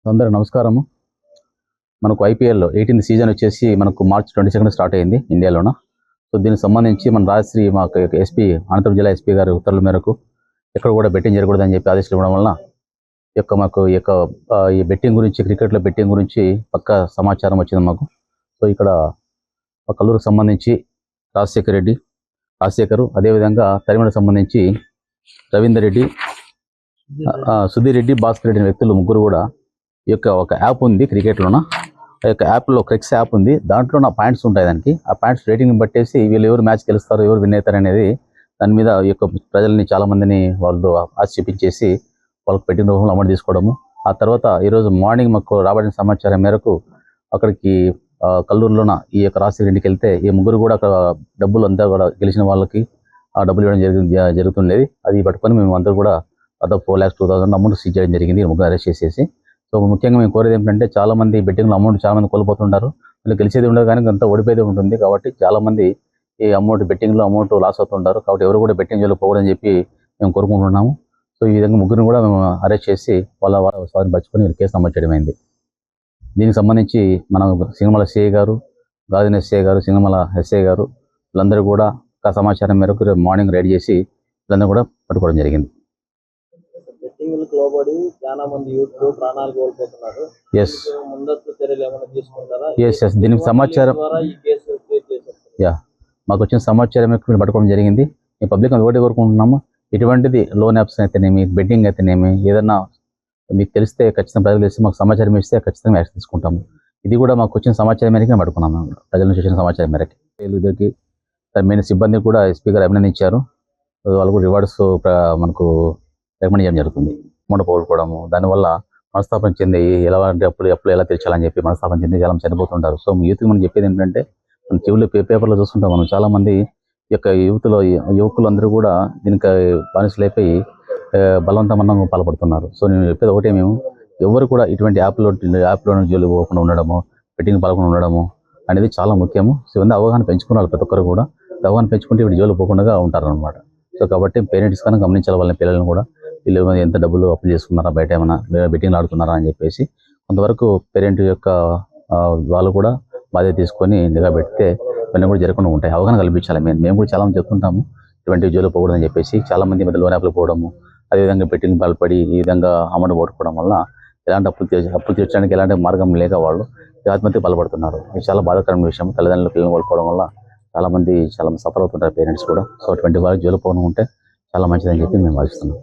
అందరూ నమస్కారము. మనకు ఐపీఎల్ 18th సీజన్ వచ్చేసి మనకు March 22 స్టార్ట్ అయింది ఇండియాలోన. సో దీనికి సంబంధించి మన రాజశ్రీ మాకు ఎస్పీ అనంతపురం జిల్లా ఎస్పీ గారి ఉత్తర్వుల మేరకు ఎక్కడ కూడా బెట్టింగ్ జరగకూడదని చెప్పి ఆదేశాలు ఇవ్వడం వలన మాకు ఈ బెట్టింగ్ గురించి, క్రికెట్లో బెట్టింగ్ గురించి పక్కా సమాచారం వచ్చింది మాకు. సో ఇక్కడ కల్లూరుకు సంబంధించి రాజశేఖరు, అదేవిధంగా తరిమలకు సంబంధించి రవీందర్ రెడ్డి, సుధీర్ రెడ్డి, భాస్కర్ రెడ్డి వ్యక్తులు ముగ్గురు కూడా ఒక యాప్ ఉంది క్రికెట్లోన. ఆ యొక్క యాప్లో క్రిక్స్ యాప్ ఉంది. దాంట్లో నా పాయింట్స్ ఉంటాయి. దానికి ఆ పాయింట్స్ రేటింగ్ని బట్టేసి వీళ్ళు ఎవరు మ్యాచ్ గెలుస్తారు, ఎవరు విన్ అవుతారు అనేది దాని మీద ఈ యొక్క ప్రజల్ని చాలామందిని వాళ్ళు ఆశ చూపించేసి వాళ్ళకి పెట్టిన రూపంలో అమౌంట్ తీసుకోవడము. ఆ తర్వాత ఈరోజు మార్నింగ్ మాకు రాబడిన సమాచారం మేరకు అక్కడికి కల్లూరులోన ఈ యొక్క రాజశేఖర్ ఇంటికి వెళ్తే ఈ ముగ్గురు కూడా అక్కడ డబ్బులు అంతా కూడా గెలిచిన వాళ్ళకి ఆ డబ్బులు ఇవ్వడం జరుగుతుండేది. అది పట్టుకొని మేము అందరూ కూడా దాదాపు 4,02,000 అమౌంట్ సీజ్ చేయడం జరిగింది, ముగ్గురు అరెస్ట్ చేసేసి. సో ముఖ్యంగా మేము కోరేది ఏంటంటే చాలామంది బెట్టింగ్లో అమౌంట్ చాలామంది కోల్పోతుంటారు. వాళ్ళు గెలిచేది ఉండదు కానీ అంతా ఓడిపోయేది ఉంటుంది. కాబట్టి చాలామంది ఈ బెట్టింగ్లో అమౌంట్ లాస్ అవుతుంటారు. కాబట్టి ఎవరు కూడా బెట్టింగ్ జోలికి పోకూడదని చెప్పి మేము కోరుకుంటున్నాము. సో ఈ విధంగా ముగ్గురిని కూడా మేము అరెస్ట్ చేసి వాళ్ళ స్వాధీనం పరుచుకొని కేసు నమోదు చేయడం అయింది. దీనికి సంబంధించి మన సింగమల సిఐ గారు, గాజున ఎస్ఐ గారు, సింగమల ఎస్ఐ గారు వీళ్ళందరూ కూడా సమాచారం మేరకు మార్నింగ్ రైడ్ చేసి వీళ్ళందరూ కూడా పట్టుకోవడం జరిగింది. దీనికి సమాచారం మాకు వచ్చిన సమాచారం మీరు పట్టుకోవడం జరిగింది. మేము పబ్లిక్ ఒకటి కోరుకుంటున్నాము, ఇటువంటిది లోన్ యాప్స్ అయితేనేమి, బెట్టింగ్ అయితేనేమి, ఏదన్నా మీకు తెలిస్తే ఖచ్చితంగా ప్రజలు తెలిస్తే మాకు సమాచారం ఇస్తే ఖచ్చితంగా యాక్షన్ తీసుకుంటాము. ఇది కూడా మాకు వచ్చిన సమాచారం మేరకు మేము పట్టుకున్నాము. ప్రజల నుంచి వచ్చిన సమాచారం మేరకు ఇద్దరికి మెయిన్ సిబ్బంది కూడా ఎస్పీ గారు అభినందించారు. వాళ్ళు కూడా రివార్డ్స్ మనకు రికమెండ్ చేయడం జరుగుతుంది. అమౌంట్ పోగొట్టుకోవడము, దానివల్ల మనస్తాపం చెంది ఎలాంటి అప్పులు ఎలా తీర్చాలని చెప్పి మనస్తాపం చెంది చాలా చనిపోతుంటారు. సో యూత్కి మనం చెప్పేది ఏంటంటే, మన టీవీలో పేపర్లో చూస్తుంటాం మనం చాలామంది యువకులు అందరూ కూడా దీనికి బానిసలైపోయి బలవంతమన్నం పాల్పడుతున్నారు. సో నేను చెప్పేది ఒకటే, మేము ఎవరు కూడా ఇటువంటి యాప్లో జోలి పోకుండా ఉండడము, బెట్టింగ్ పాల్గొని ఉండడము అనేది చాలా ముఖ్యము. సో ఇవన్నీ అవగాహన పెంచుకున్నారు. ప్రతి ఒక్కరు కూడా అవగాహన పెంచుకుంటే ఇవి జోలి పోకుండా ఉంటారు అనమాట. సో కాబట్టి పేరెంట్స్ కన్నా గమనించాలి వాళ్ళ పిల్లలను కూడా, వీళ్ళు ఎంత డబ్బులు అప్పులు చేసుకున్నారా, బయట ఏమైనా బెట్టింగ్లు ఆడుతున్నారా అని చెప్పేసి కొంతవరకు పేరెంట్ యొక్క వాళ్ళు కూడా బాధ్యత తీసుకొని నిఘా పెడితే ఇవన్నీ కూడా జరగకుండా ఉంటాయి. అవగాహన కల్పించాలి. మేము కూడా చాలామంది చెప్తుంటాము ఇటువంటి జోలు పోకూడదని చెప్పేసి. చాలామంది మధ్య లోన్ యాప్లు పోవడము, అదేవిధంగా బెట్టింగ్ పాల్పడి ఈ విధంగా అమౌంట్ పోగొట్టుకోవడం వల్ల ఎలాంటి అప్పులు తీర్చడానికి ఎలాంటి మార్గం లేక వాళ్ళు ఆత్మహత్య పాల్పడుతున్నారు. ఇది చాలా బాధాకరమైన విషయం. తల్లిదండ్రులు పిల్లలు కోల్పోవడం వల్ల చాలా మంది సఫర్ అవుతుంటారు పేరెంట్స్ కూడా. సో అటువంటి వాళ్ళు జోలు పోవడం ఉంటే చాలా మంచిదని చెప్పి మేము భావిస్తున్నాం.